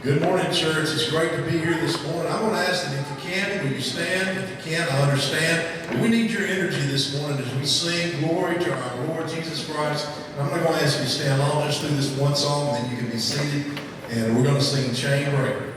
Good morning, church. It's great to be here this morning. I'm going to ask that if you can, will you stand? If you can't, I understand. But we need your energy this morning as we sing glory to our Lord Jesus Christ. And I'm not going to ask you to stand long just through this one song, and then you can be seated. And we're going to sing Chain Breaker.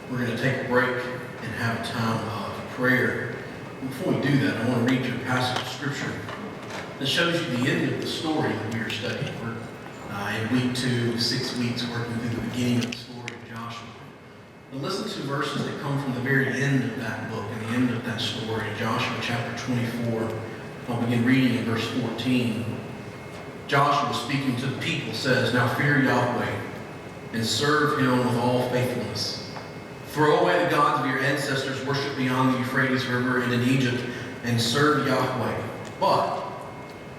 We're going to take a break and have a time of prayer. Before we do that, I want to read you a passage of Scripture that shows you the end of the story that we are studying. We're in week 2 of 6 weeks working through the beginning of the story of Joshua. But listen to verses that come from the very end of that book and the end of that story. Joshua chapter 24. I'll begin reading in verse 14. Joshua, speaking to the people, says, "Now fear Yahweh and serve him with all faithfulness. Throw away the gods of your ancestors worshipped beyond the Euphrates River and in Egypt, and serve Yahweh. But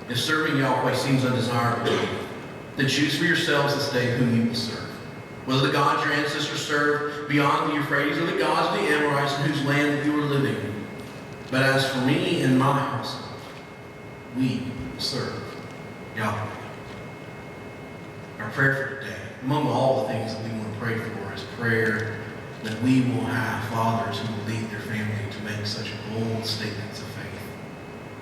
if serving Yahweh seems undesirable to you, then choose for yourselves this day whom you will serve. Whether the gods your ancestors served beyond the Euphrates or the gods of the Amorites in whose land you are living. But as for me and my household, we will serve Yahweh." Our prayer for today, among all the things that we want to pray for, is prayer that we will have fathers who will lead their family to make such bold statements of faith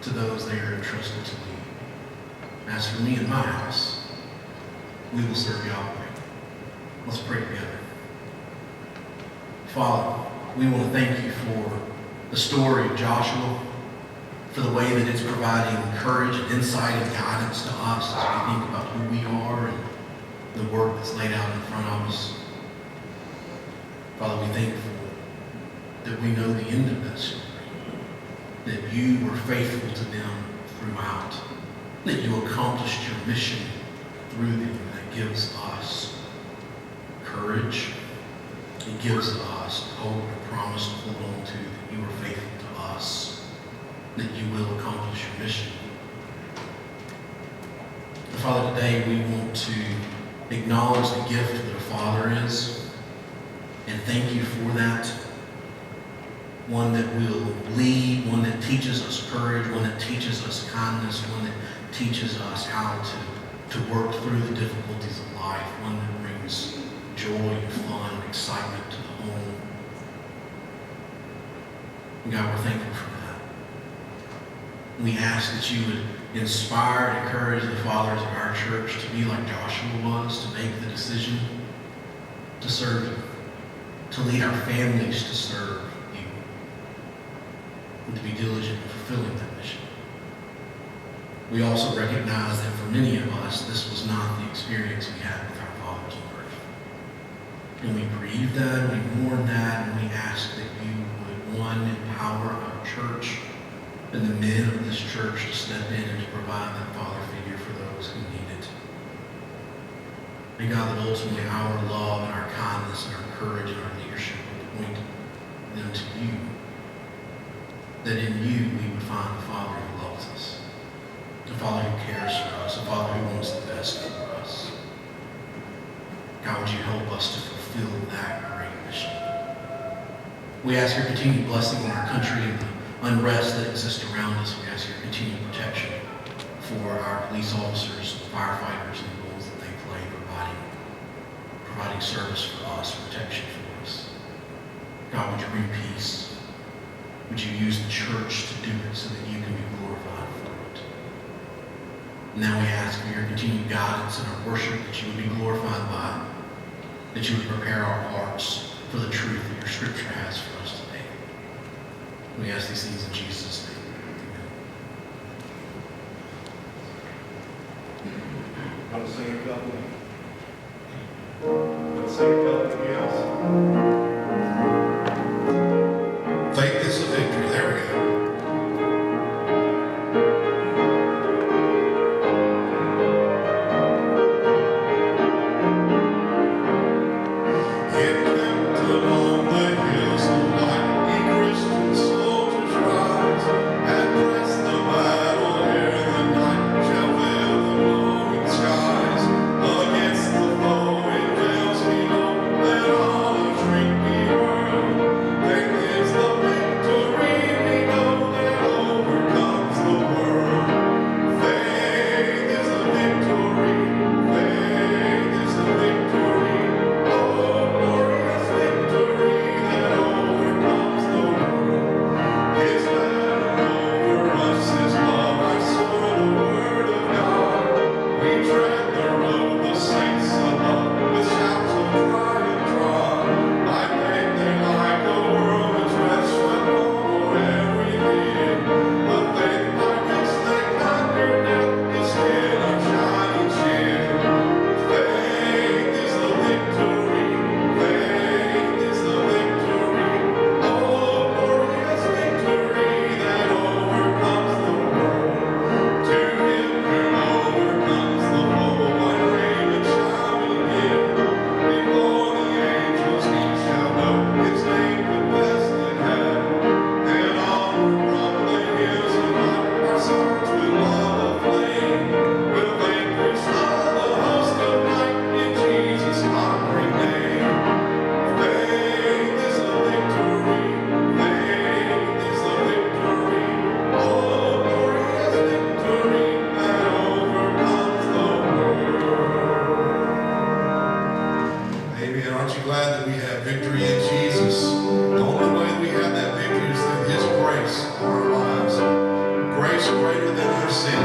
to those they are entrusted to lead. As for me and my house, we will serve Yahweh. Let's pray together. Father, we want to thank you for the story of Joshua, for the way that it's providing courage and insight and guidance to us as we think about who we are and the work that's laid out in front of us. Father, we thank you that we know the end of that story, that you were faithful to them throughout, that you accomplished your mission through them. That gives us courage. It gives us hope and promise to hold on to, that you are faithful to us, that you will accomplish your mission. And Father, today we want to acknowledge the gift that a father is, and thank you for that. One that will lead, one that teaches us courage, one that teaches us kindness, one that teaches us how to work through the difficulties of life, one that brings joy and fun and excitement to the home. And God, we're thankful for that. We ask that you would inspire and encourage the fathers of our church to be like Joshua was, to make the decision to serve you, to lead our families to serve you, and to be diligent in fulfilling that mission. We also recognize that for many of us, this was not the experience we had with our fathers on earth. And we grieve that, and we mourn that, and we ask that you would, one, empower our church and the men of this church to step in and to provide that father figure for those who need it. And God, that ultimately our love and our kindness and our courage and our leadership would point them to you. That in you we would find a Father who loves us, a Father who cares for us, a Father who wants the best for us. God, would you help us to fulfill that great mission? We ask your continued blessing on our country and the unrest that exists around us. We ask your continued protection for our police officers, firefighters, and the roles that they play, providing service for us, protection for us. God, would you bring peace? Would you use the church to do it so that you can be glorified for it? Now we ask for your continued guidance in our worship, that you would be glorified by it, that you would prepare our hearts for the truth that your scripture has for us today. We ask these things in Jesus' name. Amen. Want to sing a couple? Want to sing a couple of hymns? Faith is a victory. There we go. Encamped along the hills of light, ye Christian soldiers rise, and press the battle ere the night shall veil the glowing skies. Against the foe in veils below, Aren't you glad that we have victory in Jesus? The only way we have that victory is through His grace on our lives. Grace greater than our sin.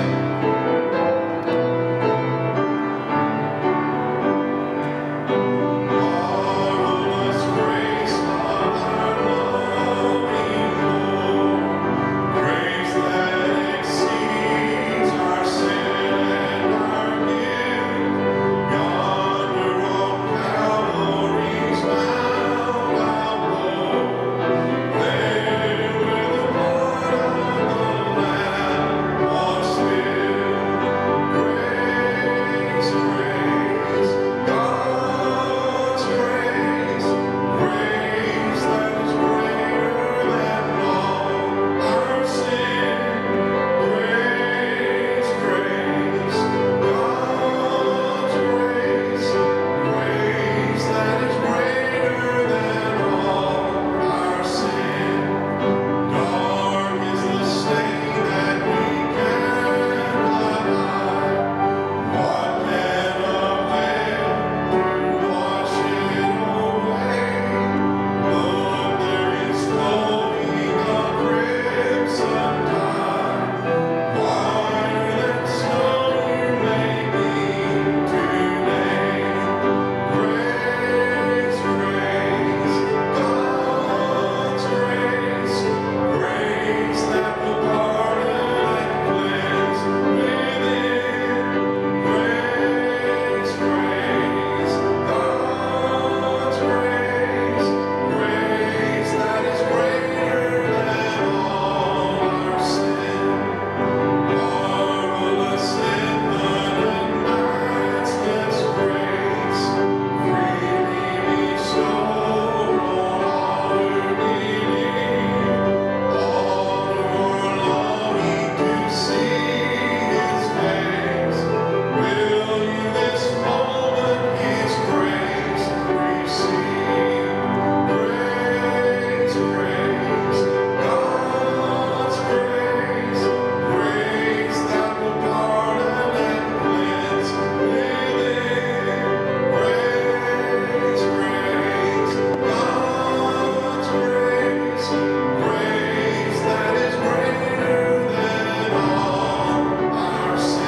Marvelous grace of our loving Lord, grace that exceeds our sin and our guilt. Yonder on Calvary's Mount outward, there where the blood of the Lamb was spilled. Grace, grace, God's grace, grace that is greater than all our sin. Grace, grace, God's grace, grace that is greater than all our sin. Dark is the stain that we cannot hide. What can avail to wash it away? Lord, there is flowing a crimson tide, whiter than snow you may be today. Grace, grace, God's grace, grace that will pardon and cleanse within. Grace, grace, God's grace, grace that is greater than all our sin. Marvelous infinite matchless grace, freely bestowed on all who believe. All who are longing to see His face, will you this moment His grace receive? Grace, grace, God's grace, grace that will pardon and cleanse within. Grace, grace, God's grace, grace that is greater than all our sin.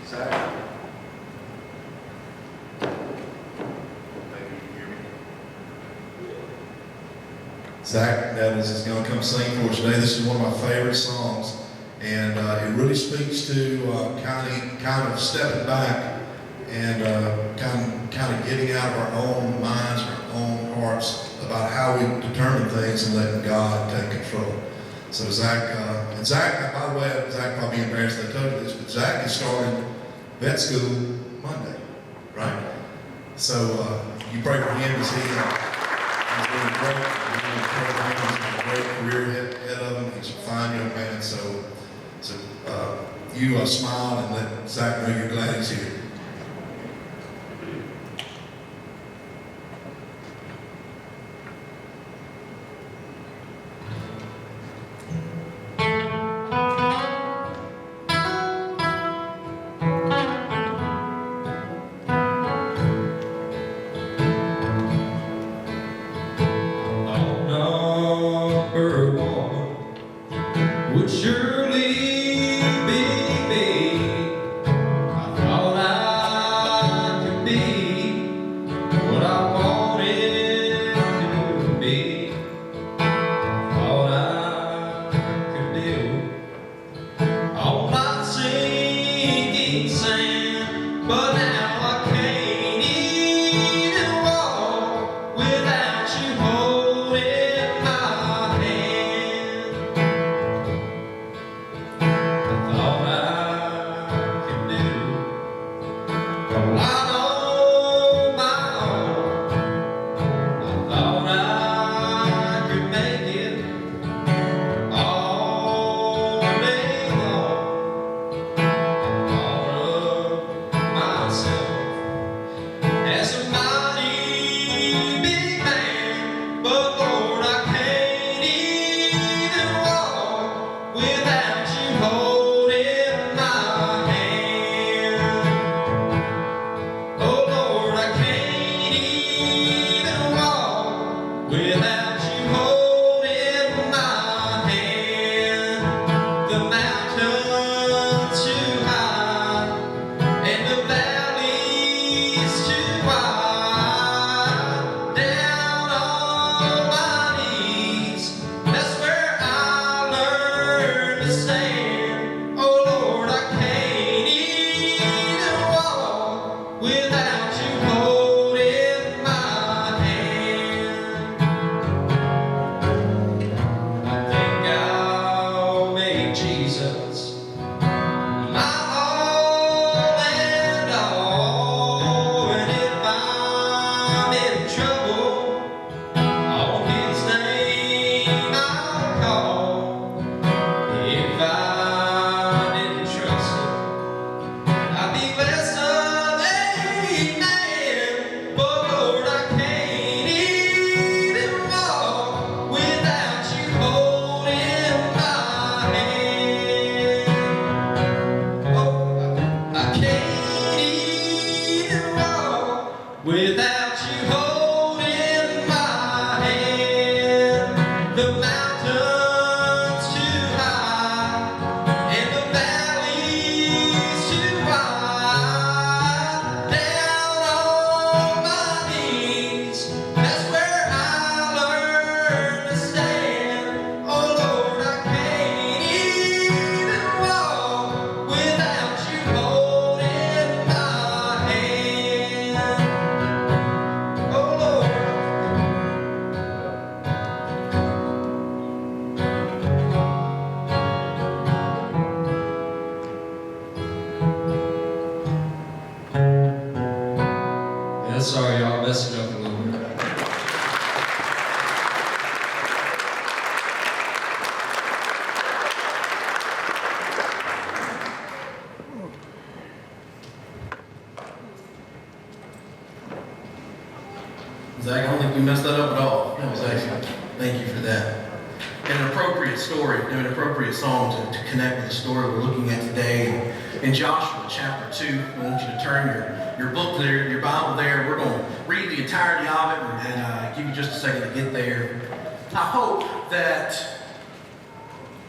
Zach? Maybe you can hear me. Zach Nevins is going to come sing for us today. This is one of my favorite songs, and it really speaks to kind of stepping back and kind of getting out of our own minds, our own hearts about how we determine things and letting God take control. So Zach, by the way, Zach probably embarrassed that I told you this, but Zach is starting vet school Monday, right? So you pray for him as he's doing great. He's got a great career ahead of him. He's a fine young man. So you smile and let Zach know you're glad he's here. Number one would surely be me. I thought as a mighty big man, but Lord, I can't even walk without you holding my hand. Oh Lord, I can't even walk without you holding my hand. The mountain's too high and the valley's too wide. Down on my knees, that's where I learned to stand. Oh Lord, I can't even walk without you holding my hand. I think I'll make Jesus my all and all, and if I'm in trouble, on His name I'll call. If I didn't trust Him, I'd be less of a man. But Lord, I can't even walk without you holding my hand. Oh, I can't even walk without you holding my hand. The mountain's too high and the valley's too wide. Down on my knees, that's where I learned to stand. Oh Lord, I can't even walk without you holding my hand. Oh Lord. Yeah, sorry y'all, I messed it up a little bit. Zach, I don't think we messed that up at all. That was excellent. Thank you for that. And an appropriate story, an appropriate song to connect with the story we're looking at today. In Joshua chapter 2, I want you to turn your book there, your Bible there. We're going to read the entirety of it and give you just a second to get there. I hope that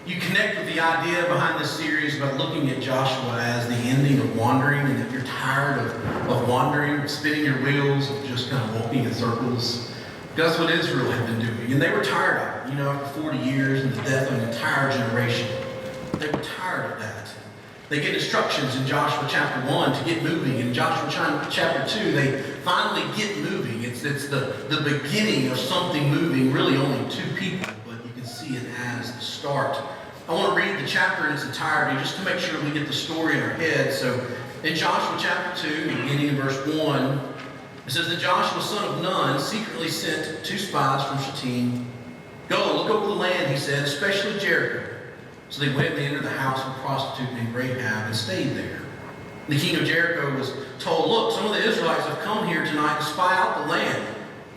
you connect with the idea behind this series about looking at Joshua as the ending of wandering, and if you're tired of wandering, of spinning your wheels, of just kind of walking in circles. That's what Israel had been doing, and they were tired of it. After 40 years and the death of an entire generation, they were tired of that. They get instructions in Joshua chapter 1 to get moving. In Joshua chapter 2, they finally get moving. It's the beginning of something moving, really only two people, but you can see it as the start. I want to read the chapter in its entirety just to make sure we get the story in our head. So in Joshua chapter 2, beginning in verse 1, it says that Joshua, son of Nun, secretly sent 2 spies from Shittim. Go, look over the land, he said, especially Jericho. So they went and they entered the house of a prostitute named Rahab and stayed there. The king of Jericho was told, look, some of the Israelites have come here tonight to spy out the land.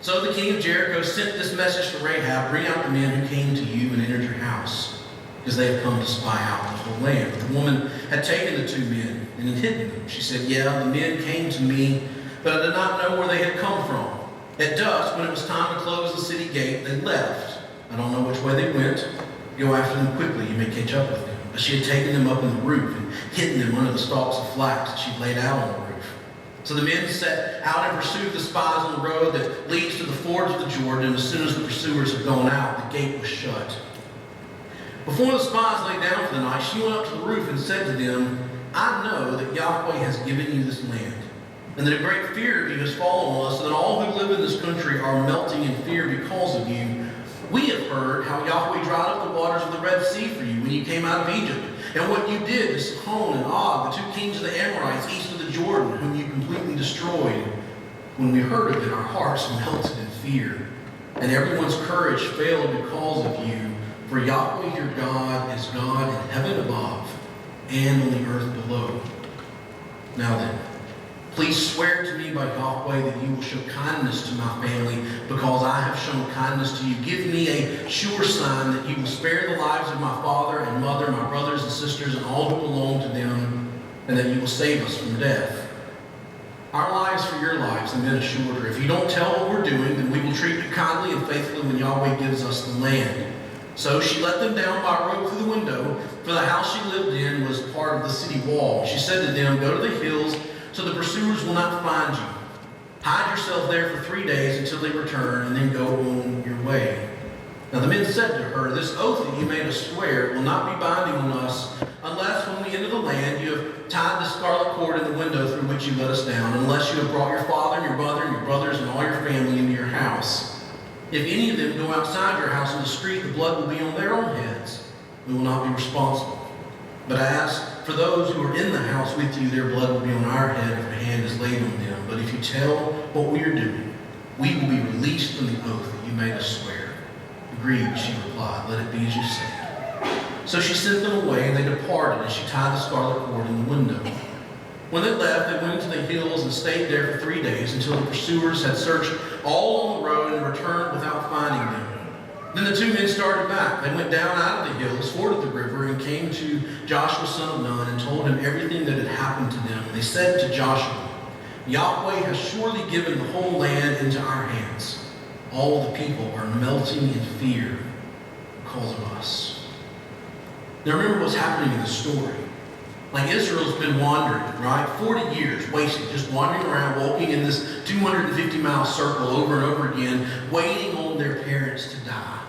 So the king of Jericho sent this message to Rahab, bring out the men who came to you and entered your house, because they have come to spy out the whole land. The woman had taken the 2 men and had hidden them. She said, yeah, the men came to me, but I did not know where they had come from. At dusk, when it was time to close the city gate, they left. I don't know which way they went. Go after them quickly, you may catch up with them. But she had taken them up in the roof and hidden them under the stalks of flax that she laid out on the roof. So the men set out in pursuit of the spies on the road that leads to the fords of the Jordan, and as soon as the pursuers had gone out, the gate was shut. Before the spies lay down for the night, she went up to the roof and said to them, I know that Yahweh has given you this land, and that a great fear of you has fallen on us, and that all who live in this country are melting in fear because of you. We have heard how Yahweh dried up the waters of the Red Sea for you when you came out of Egypt, and what you did to Sihon and Og, the 2 kings of the Amorites east of the Jordan, whom you completely destroyed. When we heard of it, our hearts melted in fear, and everyone's courage failed because of you. For Yahweh your God is God in heaven above and on the earth below. Now then, Please swear to me by Yahweh that you will show kindness to my family because I have shown kindness to you. Give me a sure sign that you will spare the lives of my father and mother, my brothers and sisters, and all who belong to them, and that you will save us from death. Our lives for your lives have been assured. If you don't tell what we're doing, then we will treat you kindly and faithfully when Yahweh gives us the land. So she let them down by a rope through the window, for the house she lived in was part of the city wall. She said to them, go to the hills so the pursuers will not find you. Hide yourself there for 3 days until they return, and then go on your way. Now the men said to her, this oath that you made us swear will not be binding on us unless when we enter the land you have tied the scarlet cord in the window through which you let us down, unless you have brought your father and your mother and your brothers and all your family into your house. If any of them go outside your house in the street, the blood will be on their own heads. We will not be responsible. But as for those who are in the house with you, their blood will be on our head if a hand is laid on them. But if you tell what we are doing, we will be released from the oath that you made us swear. Agreed, she replied. Let it be as you say. So she sent them away, and they departed, and she tied the scarlet cord in the window. When they left, they went into the hills and stayed there for 3 days until the pursuers had searched all on the road and returned without finding them. Then the two men started back. They went down out of the hills, forded the river, and came to Joshua son of Nun and told him everything that had happened to them. They said to Joshua, Yahweh has surely given the whole land into our hands. All the people are melting in fear because of us. Now remember what's happening in the story. Like Israel's been wandering, right? 40 years wasted, just wandering around, walking in this 250-mile circle over and over again, waiting on their parents to die,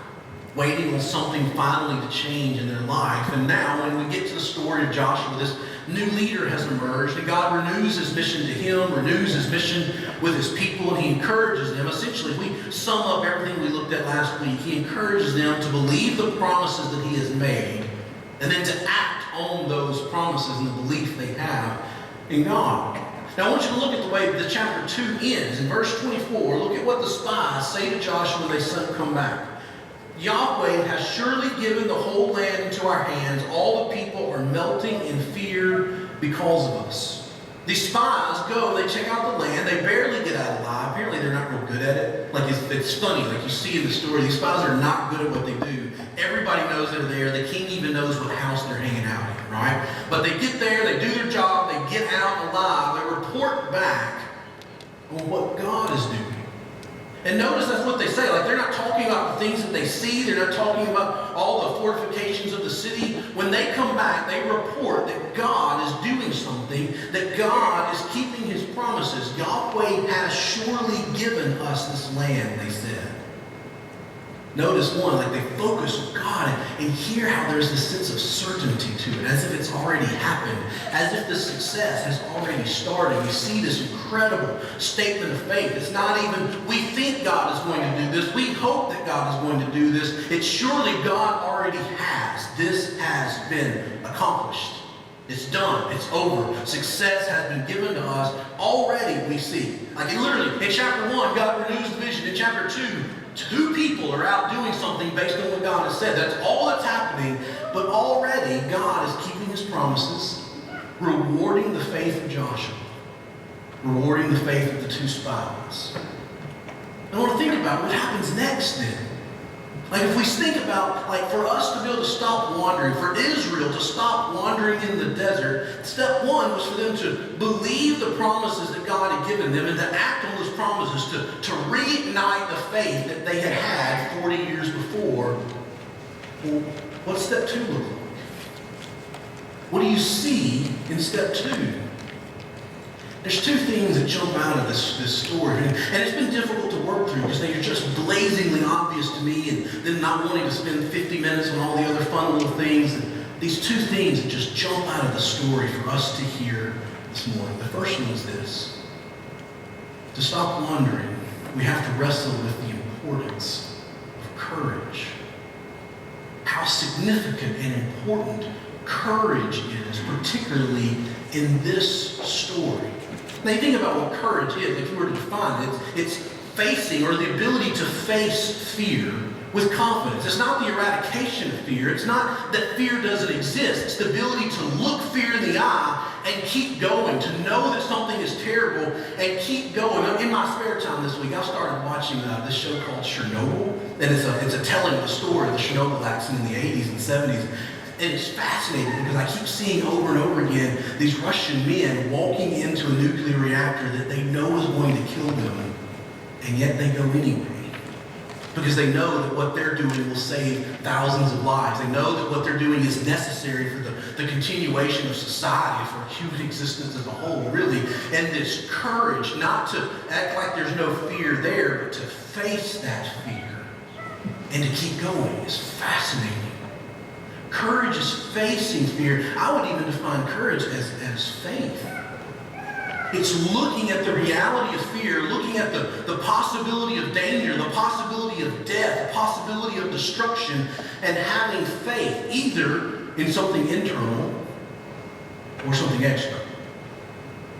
waiting on something finally to change in their life. And now when we get to the story of Joshua, this new leader has emerged, and God renews his mission to him, renews his mission with his people, and he encourages them. Essentially, if we sum up everything we looked at last week, he encourages them to believe the promises that he has made, and then to act on those promises and the belief they have in God. Now I want you to look at the way that chapter 2 ends. In verse 24, look at what the spies say to Joshua when they come back. Yahweh has surely given the whole land into our hands. All the people are melting in fear because of us. These spies go, they check out the land, they barely get out alive. Apparently they're not real good at it. Like it's funny, like you see in the story, these spies are not good at what they do. Everybody knows they're there. The king even knows what house they're hanging out in, right? But they get there, they do their job, they get out alive, they report back on what God is doing. And notice that's what they say. Like they're not talking about the things that they see. They're not talking about all the fortifications of the city. When they come back, they report that God is doing something, that God is keeping his promises. Yahweh has surely given us this land, they said. Notice one, like they focus on God and hear how there's this sense of certainty to it, as if it's already happened, as if the success has already started. You see this incredible statement of faith. It's not even, we think God is going to do this. We hope that God is going to do this. It's surely God already has. This has been accomplished. It's done. It's over. Success has been given to us. Already we see. Like literally, in chapter 1, God renews the vision. In chapter 2, 2 people are out doing something based on what God has said. That's all that's happening. But already God is keeping his promises, rewarding the faith of Joshua, rewarding the faith of the 2 spies. I want to think about what happens next then. Like if we think about, like for us to be able to stop wandering, for Israel to stop wandering in the desert, step 1 was for them to believe the promises that God had given them and to act on those promises, to reignite the faith that they had had 40 years before. Well, what's step 2 look like? What do you see in step 2? There's 2 things that jump out of this story, and it's been difficult to work through because they're just blazingly obvious to me, and then not wanting to spend 50 minutes on all the other fun little things. And these 2 things that just jump out of the story for us to hear this morning. The first one is this. To stop wandering, we have to wrestle with the importance of courage. How significant and important courage is, particularly in this story. Now you think about what courage is. If you were to define it, it's facing, or the ability to face fear with confidence. It's not the eradication of fear. It's not that fear doesn't exist. It's the ability to look fear in the eye and keep going, to know that something is terrible and keep going. In my spare time this week, I started watching this show called Chernobyl, and it's a telling of the story of the Chernobyl accident in the 80s and 70s. And it's fascinating because I keep seeing over and over again these Russian men walking into a nuclear reactor that they know is going to kill them, and yet they go anyway. Because they know that what they're doing will save thousands of lives. They know that what they're doing is necessary for the continuation of society, for human existence as a whole, really. And this courage, not to act like there's no fear there, but to face that fear and to keep going is fascinating. Courage is facing fear. I would even define courage as faith. It's looking at the reality of fear, looking at the possibility of danger, the possibility of death, the possibility of destruction, and having faith either in something internal or something external.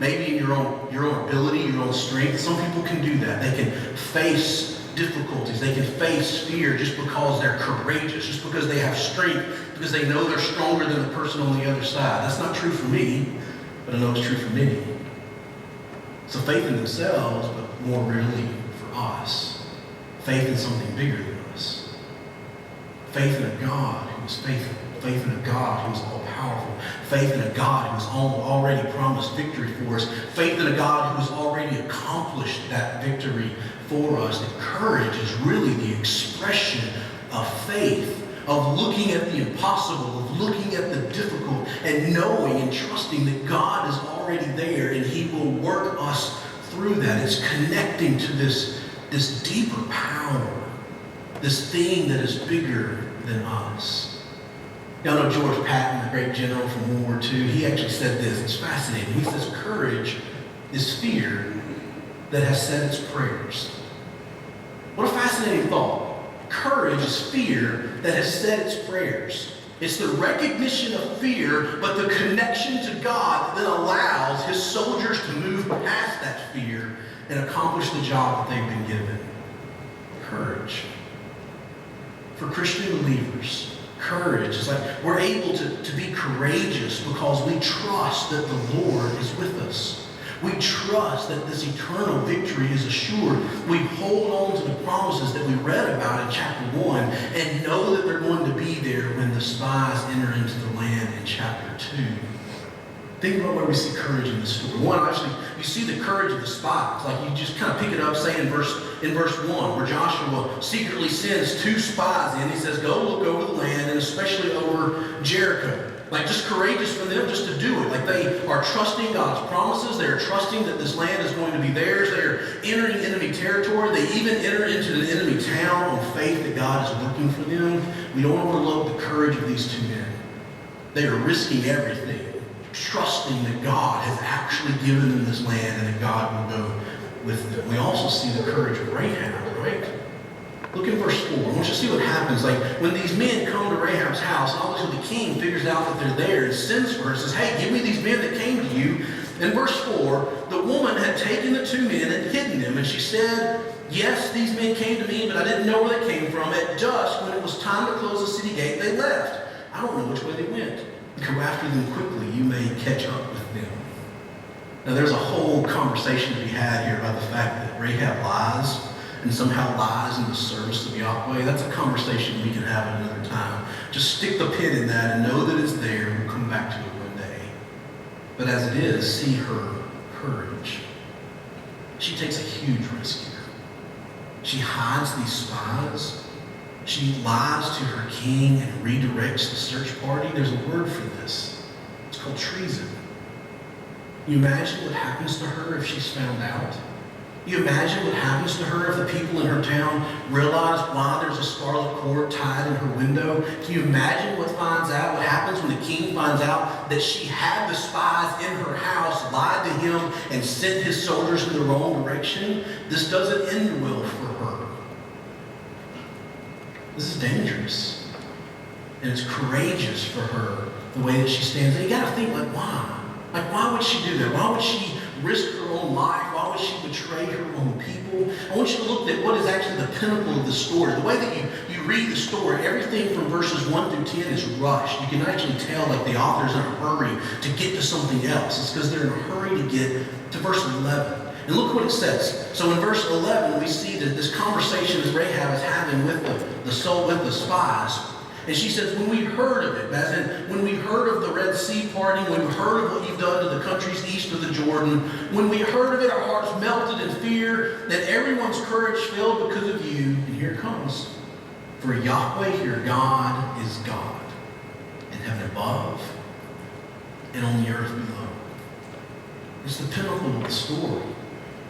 Maybe in your own ability, your own strength. Some people can do that. They can face difficulties. They can face fear just because they're courageous, just because they have strength, because they know they're stronger than the person on the other side. That's not true for me, but I know it's true for many. So faith in themselves, but more really for us. Faith in something bigger than us. Faith in a God who is faithful. Faith in a God who is all-powerful. Faith in a God who has already promised victory for us. Faith in a God who has already accomplished that victory for us. And courage is really the expression of faith, of looking at the impossible, of looking at the difficult, and knowing and trusting that God is already there and He will work us through that. It's connecting to this deeper power, this thing that is bigger than us. Y'all know George Patton, the great general from World War II. He actually said this. It's fascinating. He says, courage is fear that has said its prayers. What a fascinating thought. Courage is fear that has said its prayers. It's the recognition of fear, but the connection to God that allows His soldiers to move past that fear and accomplish the job that they've been given. Courage. For Christian believers, courage is like we're able to be courageous because we trust that the Lord is with us. We trust that this eternal victory is assured. We hold on to the promises that we read about in chapter 1 and know that they're going to be there when the spies enter into the land in chapter 2. Think about where we see courage in this story. One, actually, you see the courage of the spies. Like you just kind of pick it up, say in verse 1, where Joshua secretly sends 2 spies in. He says, go look over the land, and especially over Jericho. Like just courageous for them just to do it. Like they are trusting God's promises. They're trusting that this land is going to be theirs. They're entering enemy territory. They even enter into an enemy town on faith that God is working for them. We don't overlook the courage of these 2 men. They are risking everything, trusting that God has actually given them this land and that God will go with them. We also see the courage of Rahab, right? Look in verse 4. I want you to see what happens. Like when these men come to Rahab's house, obviously the king figures out that they're there and sends for her and says, hey, give me these men that came to you. In verse 4, the woman had taken the 2 men and hidden them, and she said, yes, these men came to me, but I didn't know where they came from. At dusk, when it was time to close the city gate, they left. I don't know which way they went. Go after them quickly. You may catch up with them. Now, there's a whole conversation to be had here about the fact that Rahab lies and somehow lies in the service of Yahweh. That's a conversation we can have at another time. Just stick the pin in that and know that it's there. We'll come back to it one day. But as it is, see her courage. She takes a huge risk here. She hides these spies. She lies to her king and redirects the search party. There's a word for this. It's called treason. You imagine what happens to her if she's found out? You imagine what happens to her if the people in her town realize why there's a scarlet cord tied in her window? Can you imagine what happens when the king finds out that she had the spies in her house, lied to him, and sent his soldiers in the wrong direction? This doesn't end well for her. This is dangerous. And it's courageous for her, the way that she stands. And you got to think, like, why? Like, why would she do that? Why would she risk her own life? Why would she betray her own people? I want you to look at what is actually the pinnacle of the story. The way that you read the story, everything from verses 1 through 10 is rushed. You can actually tell like the author's in a hurry to get to something else. It's because they're in a hurry to get to verse 11. And look what it says. So in verse 11, we see that this conversation that Rahab is having with the spies. And she says, when we heard of it, as in when we heard of the Red Sea parting, when we heard of what you've done to the countries east of the Jordan, when we heard of it, our hearts melted in fear, that everyone's courage failed because of you. And here it comes. For Yahweh, your God, is God, in heaven above and on the earth below. It's the pinnacle of the story.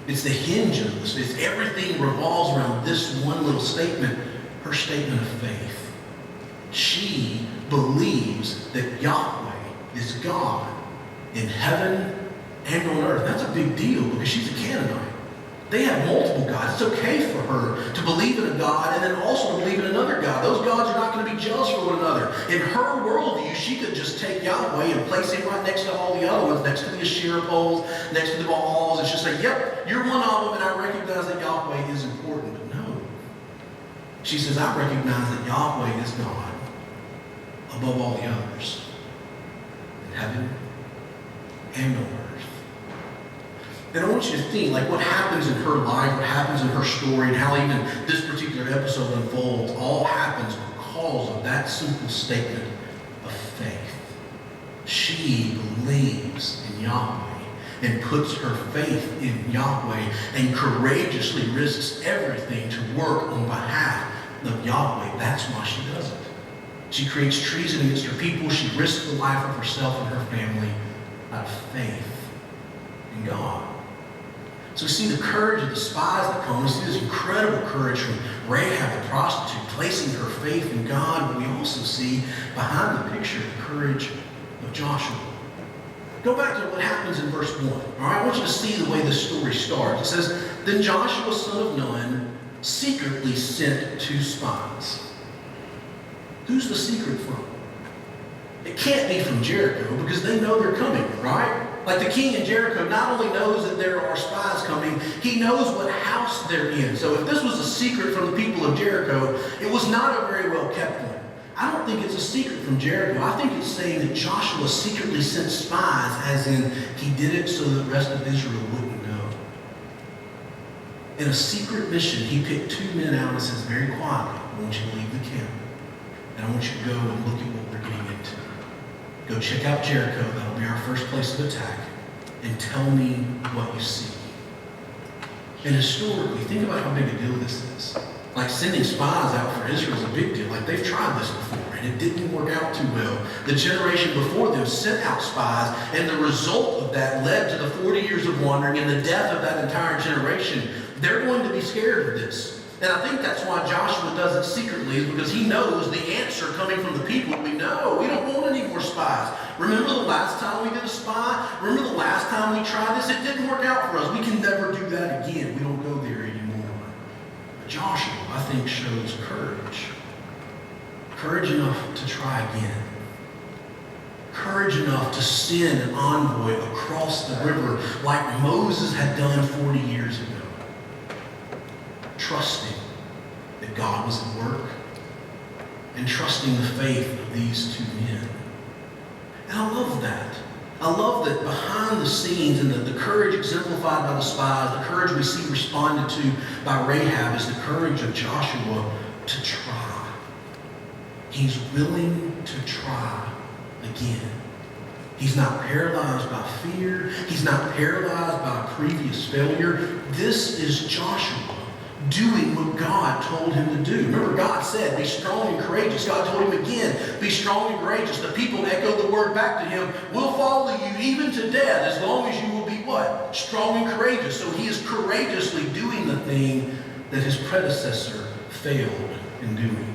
It's the hinge of this. It's everything revolves around this one little statement, her statement of faith. She believes that Yahweh is God in heaven and on earth. That's a big deal because she's a Canaanite. They have multiple gods. It's okay for her to believe in a God and then also to believe in another God. Those gods are not going to be jealous for one another. In her worldview, she could just take Yahweh and place him right next to all the other ones, next to the Asherah poles, next to the Baals, and she'll say, yep, you're one of them, and I recognize that Yahweh is important. But no. She says, I recognize that Yahweh is God above all the others in heaven and on earth. And I want you to think, like, what happens in her life, what happens in her story, and how even this particular episode unfolds, all happens because of that simple statement of faith. She believes in Yahweh and puts her faith in Yahweh and courageously risks everything to work on behalf of Yahweh. That's why she does it. She creates treason against her people. She risks the life of herself and her family out of faith in God. So we see the courage of the spies that come. We see this incredible courage from Rahab the prostitute, placing her faith in God. But we also see behind the picture the courage of Joshua. Go back to what happens in verse 1. All right, I want you to see the way this story starts. It says, then Joshua, son of Nun, secretly sent 2 spies. Who's the secret from? It can't be from Jericho because they know they're coming, right? Like the king in Jericho not only knows that there are spies coming, he knows what house they're in. So if this was a secret from the people of Jericho, it was not a very well kept one. I don't think it's a secret from Jericho. I think it's saying that Joshua secretly sent spies, as in he did it so the rest of Israel wouldn't know. In a secret mission, he picked 2 men out and says very quietly, I want you to leave the camp. And I want you to go and look at what we're getting into. Go check out Jericho. That'll be our first place of attack. And tell me what you see. And historically, think about how big a deal this is. Like sending spies out for Israel is a big deal. Like they've tried this before and it didn't work out too well. The generation before them sent out spies and the result of that led to the 40 years of wandering and the death of that entire generation. They're going to be scared of this. And I think that's why Joshua does it secretly, is because he knows the answer coming from the people will be, no, we don't want any more spies. Remember the last time we did a spy? Remember the last time we tried this? It didn't work out for us. We can never do that again. We don't go there anymore. But Joshua, I think, shows courage. Courage enough to try again. Courage enough to send an envoy across the river like Moses had done 40 years ago. Trusting that God was at work and trusting the faith of these 2 men. And I love that. I love that behind the scenes and the courage exemplified by the spies, the courage we see responded to by Rahab is the courage of Joshua to try. He's willing to try again. He's not paralyzed by fear. He's not paralyzed by a previous failure. This is Joshua doing what God told him to do. Remember, God said, be strong and courageous. God told him again, be strong and courageous. The people echoed the word back to him, we'll follow you even to death as long as you will be what? Strong and courageous. So he is courageously doing the thing that his predecessor failed in doing.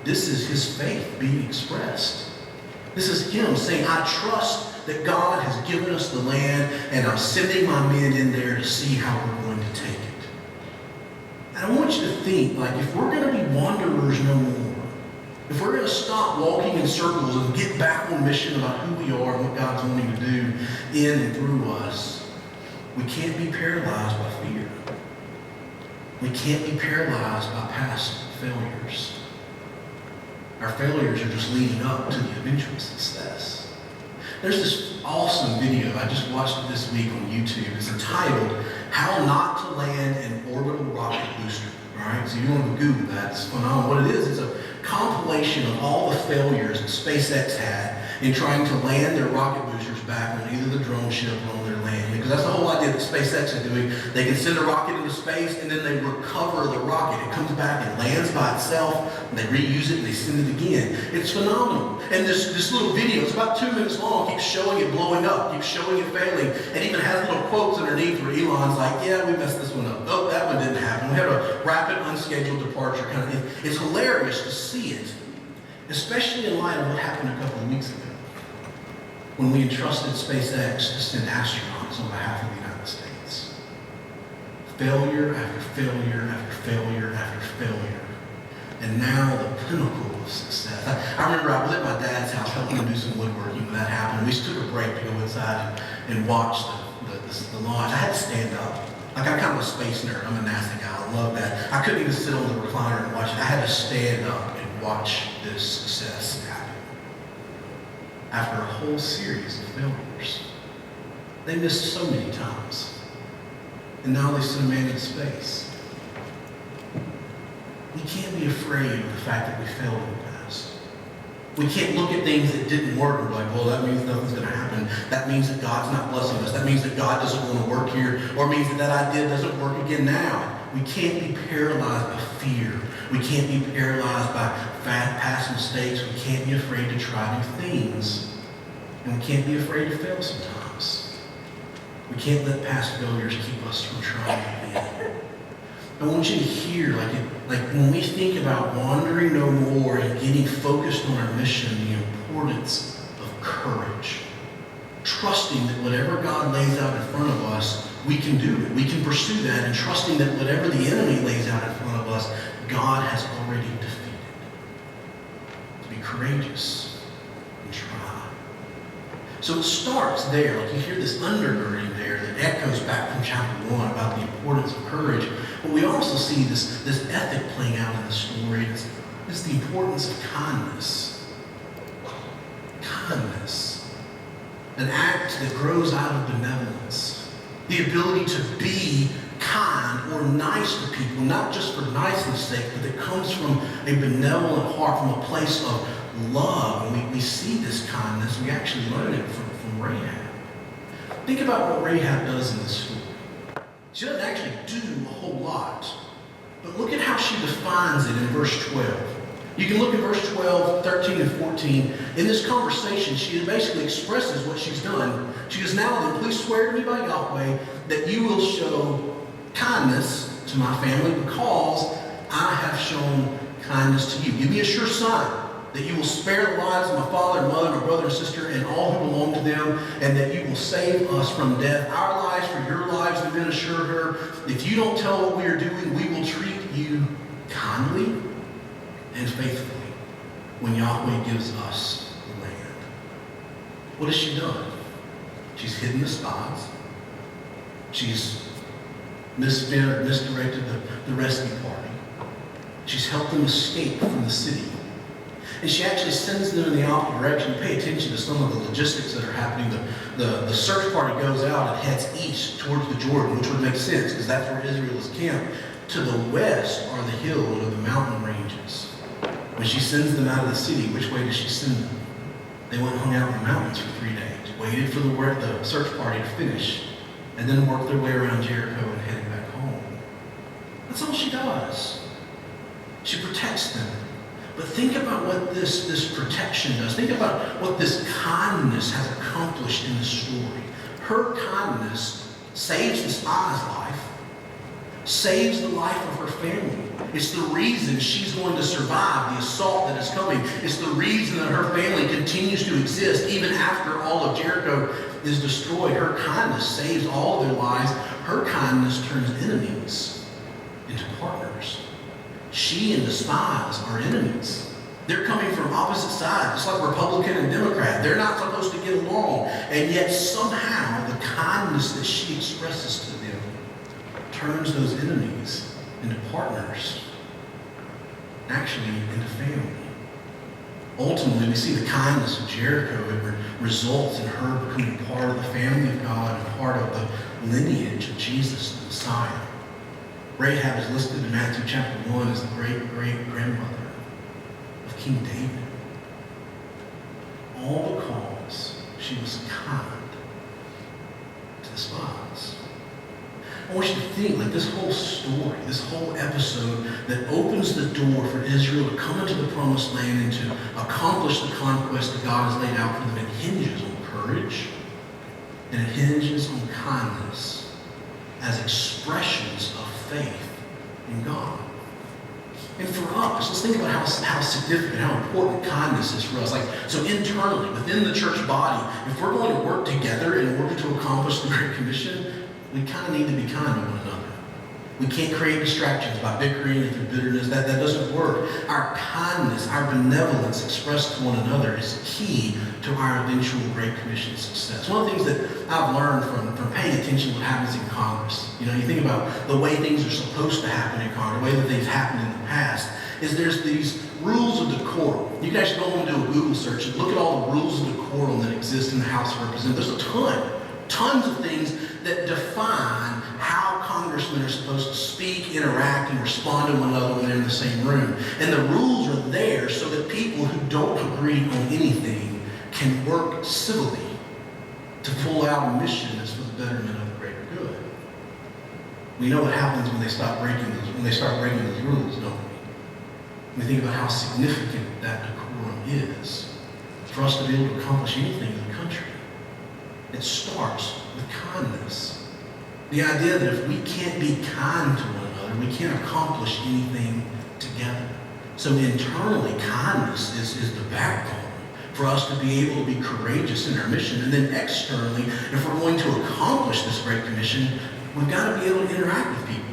This is his faith being expressed. This is him saying, I trust that God has given us the land and I'm sending my men in there to see how we're going to take it. And I want you to think, like, if we're going to be wanderers no more, if we're going to stop walking in circles and get back on mission about who we are and what God's wanting to do in and through us, We can't be paralyzed by fear. We can't be paralyzed by past failures. Our failures are just leading up to the eventual success. There's this awesome video, I just watched it this week on YouTube. It's entitled, How Not to Land an Orbital Rocket Booster. All right, so you want to Google that. It's phenomenal. What it is a compilation of all the failures that SpaceX had in trying to land their rocket boosters back on either the drone ship or on their land. Because that's the whole idea that SpaceX is doing. They can send a rocket into space and then they recover the rocket. It comes back and lands by itself, and they reuse it and they send it again. It's phenomenal. And this little video, it's about 2 minutes long, keeps showing it blowing up, keeps showing it failing, and even has little quotes underneath where Elon's like, yeah, we messed this one up. Oh, that one didn't happen. We had a rapid, unscheduled departure kind of thing. It's hilarious to see it, especially in light of what happened a couple of weeks ago when we entrusted SpaceX to send astronauts on behalf of the United States. Failure after failure after failure after failure. And now the pinnacle of success. I remember I was at my dad's house helping him do some woodworking when that happened. We just took a break to go inside and watch the launch. I had to stand up. Like, I'm kind of a space nerd. I'm a NASA guy. I love that. I couldn't even sit on the recliner and watch it. I had to stand up and watch this success happen. After a whole series of failures. They missed so many times. And now they send a man into space. We can't be afraid of the fact that we failed in the past. We can't look at things that didn't work and be like, well, that means nothing's going to happen. That means that God's not blessing us. That means that God doesn't want to work here, or means that that idea doesn't work again now. We can't be paralyzed by fear. We can't be paralyzed by past mistakes. We can't be afraid to try new things. And we can't be afraid to fail sometimes. We can't let past failures keep us from trying again. I want you to hear, like when we think about wandering no more and getting focused on our mission, the importance of courage. Trusting that whatever God lays out in front of us, we can do it. We can pursue that, and trusting that whatever the enemy lays out in front of us, God has already defeated. To be courageous and try. So it starts there, like you hear this undergirding there that echoes back from chapter 1 about the importance of courage. But we also see this ethic playing out in the story. It's the importance of kindness. Kindness. An act that grows out of benevolence. The ability to be kind or nice to people, not just for niceness sake, but that comes from a benevolent heart, from a place of love. And we see this kindness. We actually learn it from Rahab. Think about what Rahab does in this story. She doesn't actually do a whole lot. But look at how she defines it in verse 12. You can look at verse 12, 13, and 14. In this conversation, she basically expresses what she's done. She goes, now then, please swear to me by Yahweh that you will show kindness to my family because I have shown kindness to you. Give me a sure sign that you will spare the lives of my father and mother, my brother and sister, and all who belong to them, and that you will save us from death. Our lives for your lives, and then assure her, if you don't tell what we are doing, we will treat you kindly and faithfully when Yahweh gives us the land. What has she done? She's hidden the spies. She's misdirected the rescue party. She's helped them escape from the city. And she actually sends them in the opposite direction. Pay attention to some of the logistics that are happening. The search party goes out and heads east towards the Jordan, which would make sense because that's where Israel is camped. To the west are the hills or the mountain ranges. When she sends them out of the city, which way does she send them? They went and hung out in the mountains for 3 days, waited for the search party to finish, and then worked their way around Jericho and headed back home. That's all she does. She protects them. But think about what this protection does. Think about what this kindness has accomplished in the story. Her kindness saves the spy's life, saves the life of her family. It's the reason she's going to survive the assault that is coming. It's the reason that her family continues to exist even after all of Jericho is destroyed. Her kindness saves all of their lives. Her kindness turns enemies into partners. She and the spies are enemies. They're coming from opposite sides, just like Republican and Democrat. They're not supposed to get along. And yet somehow the the kindness that she expresses to them turns those enemies into partners, actually into family. Ultimately, we see the kindness of Jericho. It results in her becoming part of the family of God and part of the lineage of Jesus, the Messiah. Rahab is listed in Matthew chapter 1 as the great-great-grandmother of King David. All because she was kind to the spies. I want you to think, like, this whole story, this whole episode that opens the door for Israel to come into the promised land and to accomplish the conquest that God has laid out for them, it hinges on courage and it hinges on kindness as expressions of faith in God. And for us, let's think about how significant, how important kindness is for us. Like, so internally, within the church body, if we're going to work together in order to accomplish the Great Commission, we kind of need to be kind to one another. We can't create distractions by bickering and through bitterness. That doesn't work. Our kindness, our benevolence expressed to one another is key to our eventual Great Commission success. One of the things that I've learned from paying attention to what happens in Congress, you think about the way things are supposed to happen in Congress, the way that they've happened in the past, is there's these rules of decorum. You can actually go home and do a Google search and look at all the rules of decorum that exist in the House of Representatives. There's tons of things that define how congressmen are supposed to speak, interact, and respond to one another when they're in the same room. And the rules are there so that people who don't agree on anything can work civilly to pull out a mission that's for the betterment of the greater good. We know what happens when they start breaking those rules, don't we? We think about how significant that decorum is for us to be able to accomplish anything in the country. It starts with kindness. The idea that if we can't be kind to one another, we can't accomplish anything together. So internally, kindness is the backbone for us to be able to be courageous in our mission. And then externally, if we're going to accomplish this Great Commission, we've got to be able to interact with people.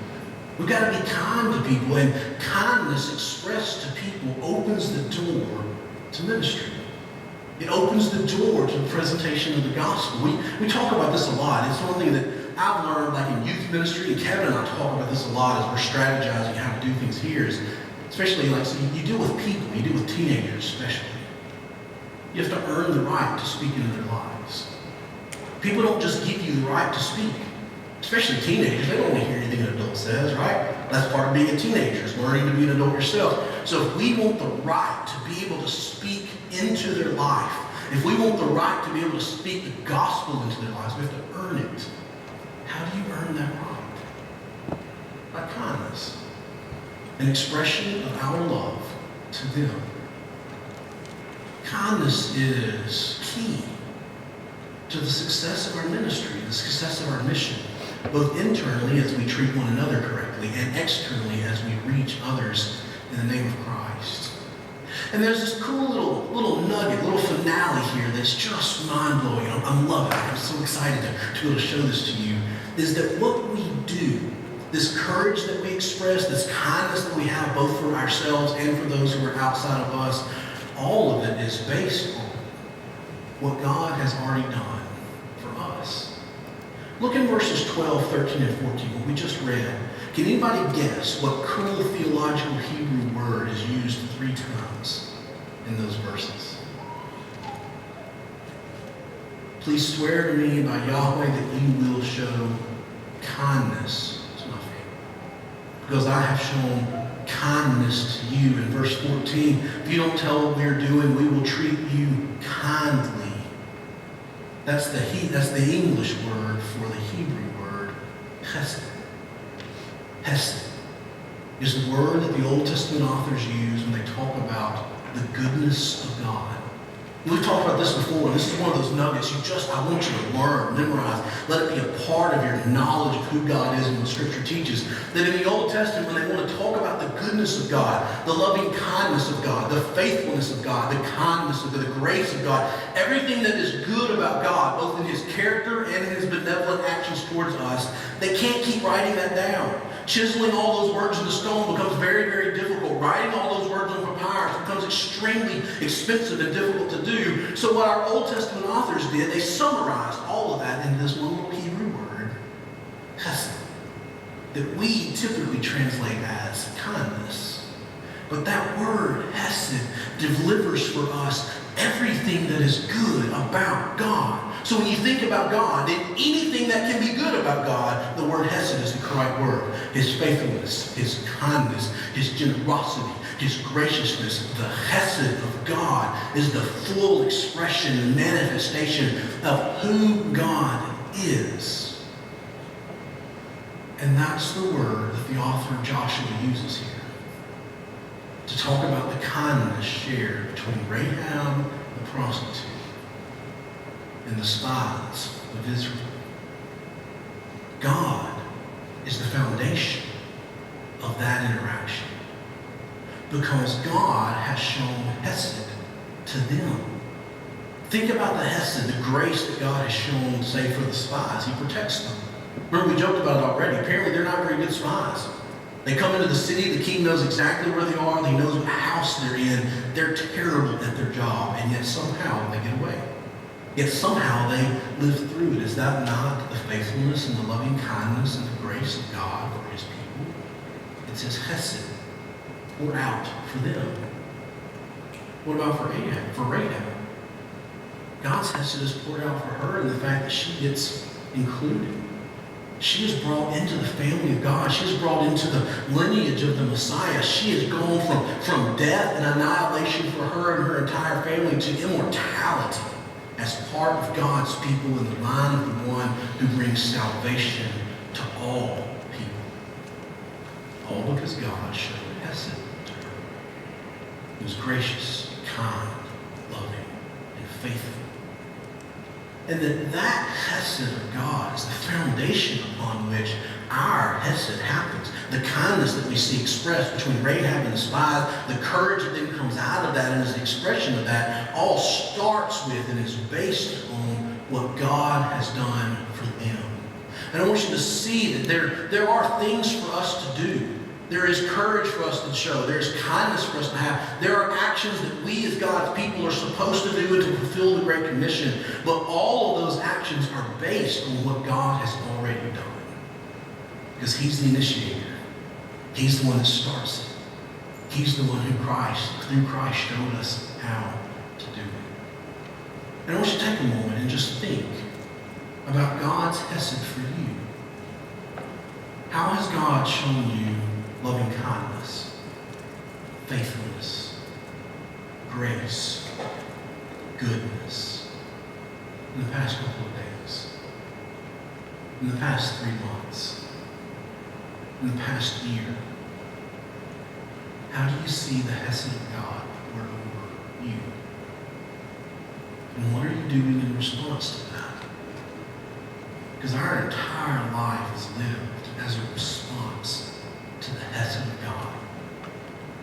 We've got to be kind to people. And kindness expressed to people opens the door to ministry. It opens the door to the presentation of the gospel. We talk about this a lot. It's one thing that I've learned, like in youth ministry, and Kevin and I talk about this a lot as we're strategizing how to do things here, is especially like, so you deal with people, you deal with teenagers especially. You have to earn the right to speak into their lives. People don't just give you the right to speak. Especially teenagers, they don't want to hear anything an adult says, right? That's part of being a teenager, is learning to be an adult yourself. So if we want the right to be able to speak into their life, if we want the right to be able to speak the gospel into their lives, we have to earn it. How do you earn that right? By kindness. An expression of our love to them. Kindness is key to the success of our ministry, the success of our mission, both internally as we treat one another correctly and externally as we reach others in the name of Christ. And there's this cool little nugget, little finale here that's just mind-blowing. I'm loving it. I'm so excited to be able to show this to you, is that what we do, this courage that we express, this kindness that we have both for ourselves and for those who are outside of us, all of it is based on what God has already done for us. Look in verses 12, 13, and 14, what we just read. Can anybody guess what cool theological Hebrew word is used 3 times in those verses? Please swear to me by Yahweh that you will show kindness to my family, because I have shown kindness to you. In verse 14, if you don't tell what we're doing, we will treat you kindly. That's the English word for the Hebrew word, chesed. Hesed is the word that the Old Testament authors use when they talk about the goodness of God. We've talked about this before, and this is one of those nuggets I want you to learn, memorize. Let it be a part of your knowledge of who God is and what Scripture teaches. That in the Old Testament, when they want to talk about the goodness of God, the loving kindness of God, the faithfulness of God, the kindness of God, the grace of God, everything that is good about God, both in His character and in His benevolent actions towards us, they can't keep writing that down. Chiseling all those words into stone becomes very, very difficult. Writing all those words on papyrus becomes extremely expensive and difficult to do. So what our Old Testament authors did, they summarized all of that into this one little Hebrew word, chesed, that we typically translate as kindness. But that word, hesed, delivers for us everything that is good about God. So when you think about God, and anything that can be good about God, the word hesed is the correct word. His faithfulness, his kindness, his generosity, his graciousness. The hesed of God is the full expression and manifestation of who God is. And that's the word that the author of Joshua uses here to talk about the kindness shared between Rahab the prostitute and the spies of Israel. God is the foundation of that interaction because God has shown hesed to them. Think about the hesed, the grace that God has shown, say, for the spies. He protects them. Remember, we joked about it already. Apparently, they're not very good spies. They come into the city, the king knows exactly where they are, he knows what house they're in. They're terrible at their job, and yet somehow they get away. Yet somehow they live through it. Is that not the faithfulness and the loving kindness and the grace of God for his people? It's his hesed poured out for them. What about for Ahab? For Rahab? God's hesed is poured out for her in the fact that she gets included. She is brought into the family of God. She is brought into the lineage of the Messiah. She has gone from death and annihilation for her and her entire family to immortality as part of God's people in the line of the one who brings salvation to all people. All because God showed hesed to her. He was gracious, kind, loving, and faithful. And that hesed of God is the foundation upon which our hesed happens. The kindness that we see expressed between Rahab and the spies, the courage that then comes out of that and is the expression of that, all starts with and is based on what God has done for them. And I want you to see that there are things for us to do. There is courage for us to show. There is kindness for us to have. There are actions that we as God's people are supposed to do to fulfill the Great Commission. But all of those actions are based on what God has already done. Because he's the initiator. He's the one that starts it. He's the one who through Christ showed us how to do it. And I want you to take a moment and just think about God's hesed for you. How has God shown you loving kindness, faithfulness, grace, goodness in the past couple of days, in the past 3 months, in the past year? How do you see the hesed of God pour over you? And what are you doing in response to that? Because our entire life is lived as a response to the hesed of God,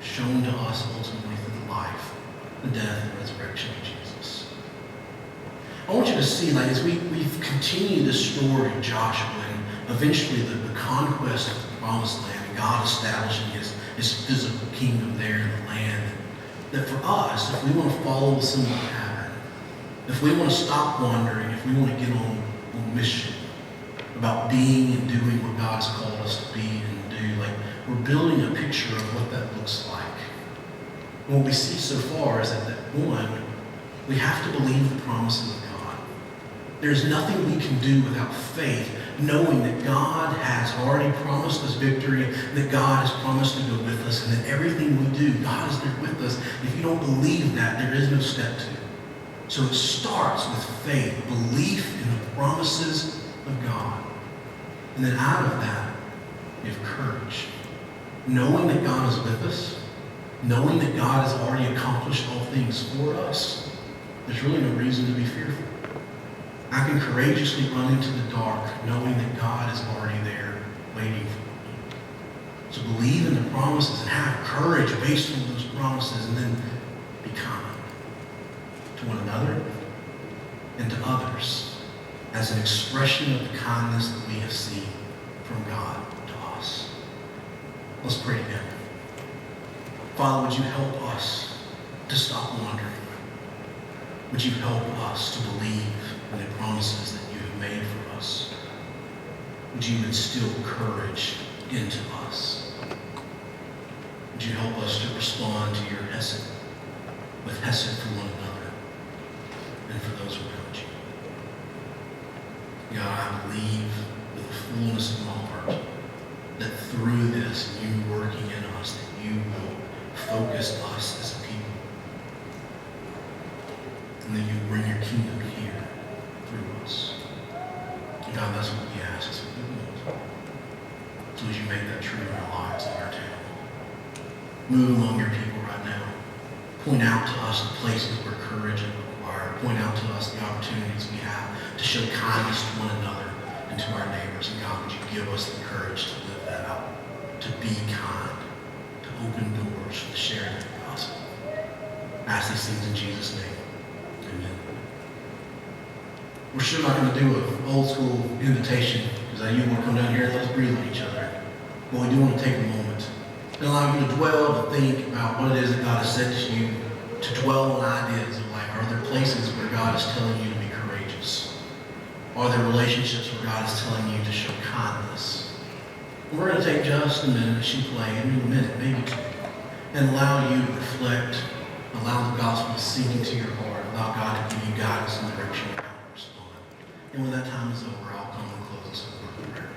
shown to us ultimately through the life, the death, and resurrection of Jesus. I want you to see, like, as we continue this story of Joshua and eventually the conquest of the promised land and God establishing his physical kingdom there in the land, that for us, if we want to follow the similar pattern, if we want to stop wandering, if we want to get on mission about being and doing what God has called us to be and do, like, we're building a picture of what that looks like. And what we see so far is that one, we have to believe the promises of God. There's nothing we can do without faith, knowing that God has already promised us victory, that God has promised to go with us, and that everything we do, God is there with us. If you don't believe that, there is no step to it. So it starts with faith, belief in the promises of God. And then out of that, we have courage. Knowing that God is with us, knowing that God has already accomplished all things for us, there's really no reason to be fearful. I can courageously run into the dark knowing that God is already there waiting for me. So believe in the promises and have courage based on those promises, and then be kind to one another and to others as an expression of the kindness that we have seen from God to us. Let's pray together. Father, would you help us to stop wandering? Would you help us to believe in the promises that you have made for us? Would you instill courage into us? Would you help us to respond to your hesed with hesed for one another and for those around you? God, I believe with the fullness of my heart that through this, you working in us, that you will focus us as a people. And that you bring your kingdom here through us. And God, that's what we ask. That's what we want. So would you make that true in our lives and our town? Move among your people right now. Point out to us the places where courage is required. Point out to us the opportunities we have to show kindness to one another and to our neighbors. And God, would you give us the courage to live that out, to be kind, to open doors for the sharing of the gospel. I ask these things in Jesus' name. Amen. We're sure not going to do an old school invitation because you want to come down here and let's breathe on each other. But we do want to take a moment and allow you to dwell, to think about what it is that God has said to you, to dwell on ideas of like, are there places where God is telling you to be courageous? Are there relationships where God is telling you to show kindness? And we're going to take just a minute as you play, maybe a minute, maybe two, and allow you to reflect, allow the gospel to sink into your heart, allow God to give you guidance and direction on how to respond. And when that time is over, I'll come and close us with a word of prayer.